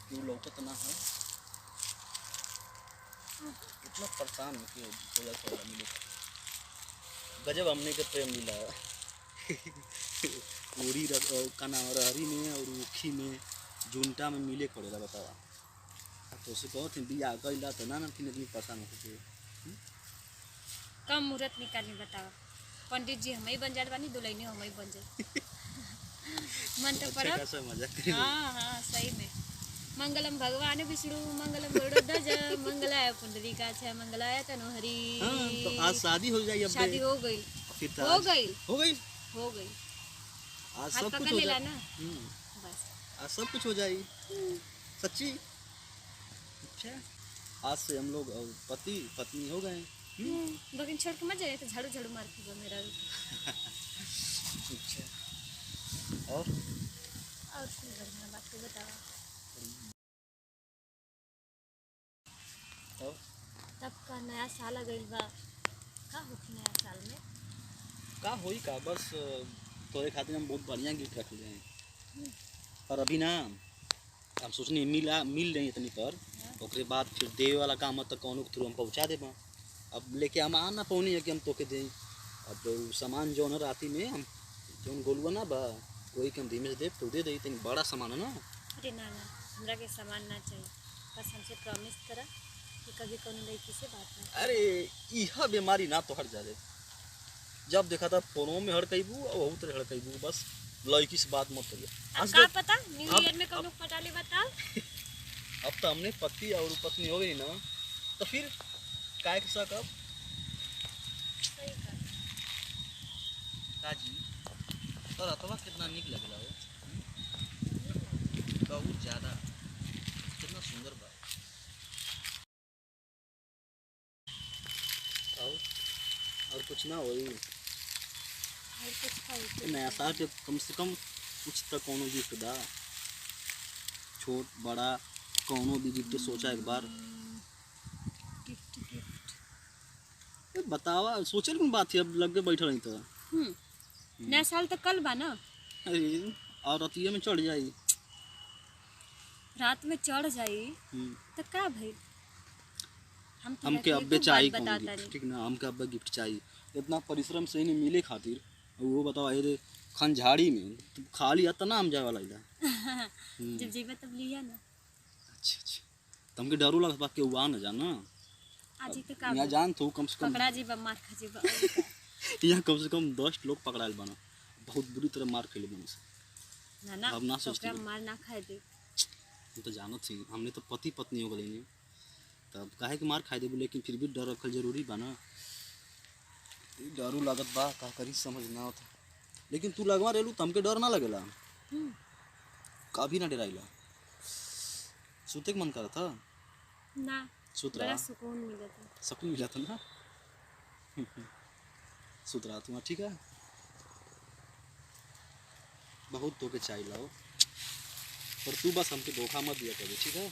क्यों लौकत ना है इतना परेशान हो कि थोड़ा थोड़ा मिले गजब हमने के प्रेम मिला पूरी का नाम रहरी में और उखी में जुनटा में मिले खड़ेला बतावा तो से कहत बिया गइला तो ना तीन आदमी परेशान हो के कम मुहूर्त निकालनी बतावा पंडित जी हम ही बन जात बानी दुल्हनी हम ही बन जाए मन तो पड़ा हाँ हाँ सही में मंगलम भगवान विष्णु मंगलम गरुड़ध्वज मंगलाय पुंडरीकाक्ष मंगलाय तनोहरि। तो आज शादी हो जाएगी अब शादी हो गई आज सब कुछ हो जाएगा ना बस आज सब कुछ हो जाएगी सच्ची। अच्छा आज से हम लोग पति पत्नी हो गए लेकिन छोड़ के मत जाइए तो झाड़ू झाड़ू मार के मेरा अच्छा और बढ़िया बात तो बताओ तब का नया साल आ गइल बा का होखी नया साल में का होई का बस तोरे खातिर हम बहुत बढ़िया गिफ्ट रख ले हैं पर अभी ना हम सोचनी मिल रही इतनी पर ओकरे बाद फिर देवे वाला काम है तो कौन के थ्रू हम पहुँचा देबा अब लेके हम आ ना पौनी है कि हम तोके दें अब सामान जो ना राती में हम जो गोलुआ ना बा वही के हम धीमे से दे तो दे दे तनी बड़ा सामान है ना। अरे ना ना हमरा के सामान ना चाहिए बस हमसे प्रॉमिस करा कि कभी कोनो लड़की से बात ना। अरे यह बीमारी ना तो हट जा रे जब देखा था फोनों में हड़कैबू और बहुत हड़कैबू बस लड़की से बात मत करिए। का पता न्यू ईयर में कौन पटा ले बताओ अब तो हमने पति और पत्नी हो गई ना तो फिर काय के साथ अब सही का काजी तो रतवा कितना निक लगला हो बहुत ज्यादा कितना सुंदर बा और कुछ ना होई और कुछ खाई नया साल के कम से कम कुछ तो कोनो गिफ्ट दा छोट बड़ा कोनो भी गिफ्ट सोचा एक बार गिफ्ट बतावा सोचल कौन बात है अब लग के बैठल नहीं तो नया साल तो कल बा ना। अरे और रतिया में चढ़ जाई रात में चढ़ जाई तो का भाई हमके अब्बे चाहिए ठीक ना हमके अब्बे गिफ्ट चाहिए इतना परिश्रम से नहीं मिले खातिर वो बताओ ये खंझाड़ी में तो खाली आता ना हम जाए वाला इला जब जीवा तब लिया ना। अच्छा अच्छा तुमके डरो लगा बात के हुआ ना जाना आज तो का यहाँ जान तो कम से कम पकड़ा जीवा मार खा जीवा यहाँ कम से कम 10 लोग पकड़ायल बना बहुत बुरी तरह मार खेले बने से ना ना अब ना सोचते मार ना खाए दे तो जानत थी हमने तो पति पत्नी हो गई तब काहे के मार खाए देबू लेकिन फिर भी डर रखल जरूरी बा ना डरू लागत बा का करी समझ ना होता लेकिन तू लगवा रेलू तमके डर ना लगेला कभी ना डराइला सुते के मन करा था ना सुत बड़ा रहा सुकून मिला था सुकून मिला था ना सुत रहा तुम ठीक है बहुत तो के चाहिए लाओ पर तू बस हमके धोखा मत दिया कभी ठीक है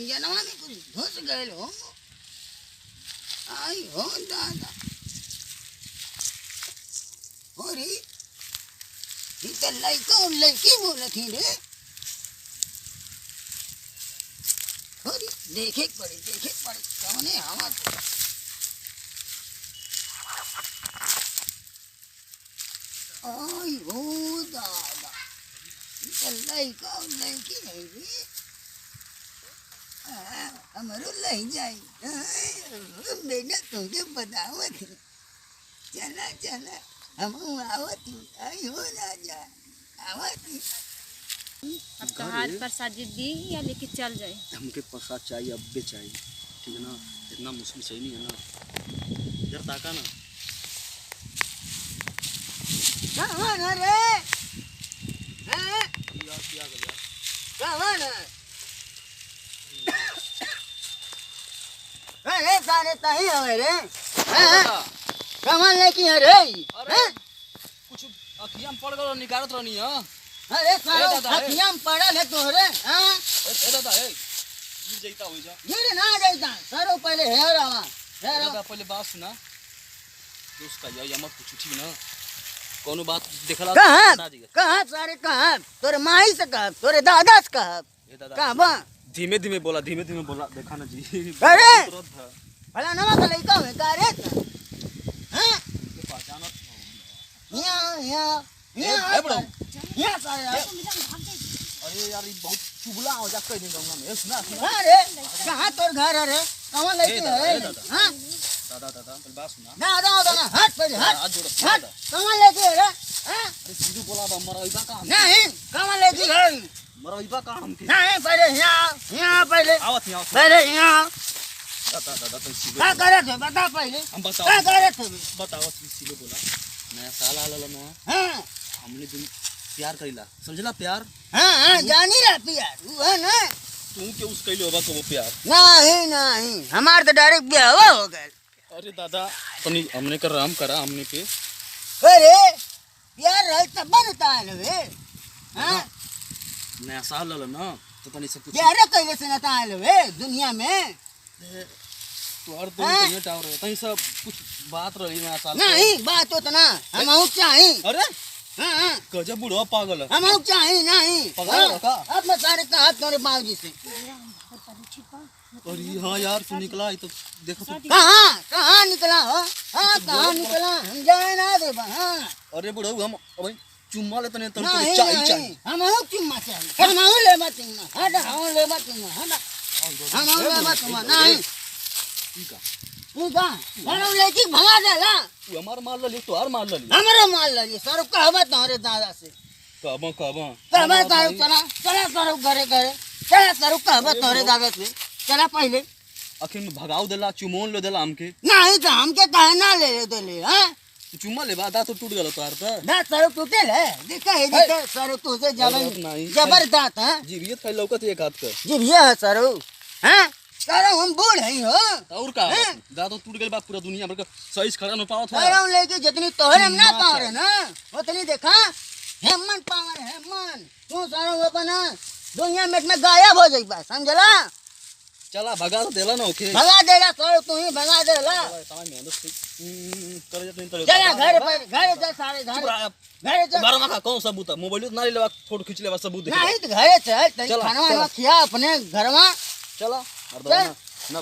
जनवा में कुछ घुस गए हो आई हो दादा हो रे तो लड़का और लड़की बोल थी रे हो रे देखे पड़े कौने हवा आई हो दादा तो लड़का और लड़की नहीं रे हमारो लही जाई बेटा तुझे बतावत चला चला हम आवत आई हो राजा आवत अब तो हाथ प्रसाद दी या लेके चल जाए हमके प्रसाद चाहिए अब भी चाहिए ठीक है ना इतना मुश्किल सही नहीं है ना इधर ताका ना कहाँ रे यार क्या कर यार कहाँ अरे सारे तही हवे रे कहाँ लेके अरे अरे कुछ अखियां में पड़ गलो निकारत रहनी हां। अरे सारो दादा, ए। अखियां में पड़ल है तोहरे हां ए दादा ए गिर जाइता होई जा। गिर ना जाइता सारो पहले हेर आवा हेर दादा पहले बात सुना दोस्त का या मत कुछ ठीक ना कोनो बात देखला कहाँ बता दिया। कहाँ सारे कहाँ तोरे माई से कहा तोरे दादा से कहा ए दादा कहाँ बा धीमे धीमे बोला देखा ना जी। अरे! तुरंत था, भला नवा का लड़का है का रे हां के पहचानत यहाँ ए बड़ो। यहाँ सारे अरे यार ये बहुत चुगला हो जा कह देंगे मैं सुना सुना। अरे कहाँ तोर घर है रे कहाँ लेके ए दादा, है ए दादा। हां दादा पहले बात सुना। दादा हट पहले हट हाथ जोड़ हट दादा। कहाँ लेके है रे हां अरे सीधू बोला बा मरइबा का हम नहीं कहाँ लेके है मरइबा का हम के नहीं पहले यहाँ पहले आवत नहीं आवत पहले यहाँ दादा तुम सीधे क्या करे थे बता पहले हम क्या बताओ करे थे बताओ सीधे बोला नया साल आला ना हाँ हमने दिन प्यार कइला समझला प्यार हाँ जानी ला पियार वो है ना तू के उस कइलो बा को प्यार नहीं हमार तो डायरेक्ट ब्याह हो गए अरे दादा तनी हमने कर राम करा हमने पे अरे प्यार रहे तब बनता है वे हाँ नया साल आला ना तो तनी सब कुछ प्यार कैले से नता है वे दुनिया में तो और तो हाँ? तनी टावर तनी सब कुछ बात रही नया साल पे। नहीं बात होता ना हम आउट चाहे अरे हाँ गजब बुढ़वा पागल है हम आउट चाहे नहीं पकड़ रखा। अब मैं सारे कहा तुम्हारे बाबूजी से अरे हाँ यार तू निकला तो देखो तू कहाँ निकला हो हाँ कहाँ निकला हम जाए ना दे हाँ अरे बुढ़ऊ हम अबे चुम्मा ले तने तने नहीं चाय नहीं चाय हम आउट चुम्मा चाहिए हम आउट ले मत चुम्मा हट हम ले मत चुम्मा हट हम आउट ले मत चुम्मा नहीं ठीक है तू कहाँ हम लेके भगा देगा तू हमार मार ले तो हार मार ले हमारे माल लगी सर कहवा तुम्हारे दादा से काबा कहवा तारू चला चला सर घरे घरे चला सर कहवा तुम्हारे दादा से चला पहले आखिर में भगाव देला चुमोन ले देला हमके नहीं तो हमके कहे ना ले दे ले हाँ तू चुम्मा ले बा तो टूट गलो तार त ना सर टूटे ले देखा है देखा सर तुझे जबरदस्त है जीवियत खाई लौकत एक हाथ का जी भैया है सर हाँ सर हम बूढ़ हैं हो और का हैं? दा तो टूट गइल बा पूरा दुनिया भर का सही से खड़ा न पावत सर है हम लेके जितनी तोहरे हम ना पावर है ना उतनी देखा हेमन पावर हेमन तू सर अपना दुनिया में गायब हो जाई बा समझला चला भगा तो देला ना ओके भगा देला सर तू ही भगा देला समझ में अंदर से कर जत नहीं चला घर पर घर जा सारे घर घर जा बारह का कौन सबूत है मोबाइल ना ले लेवा फोटो खींच लेवा सबूत दे नहीं तो घरे चल चला, खाना चला। खिया अपने घर में चला चल। ना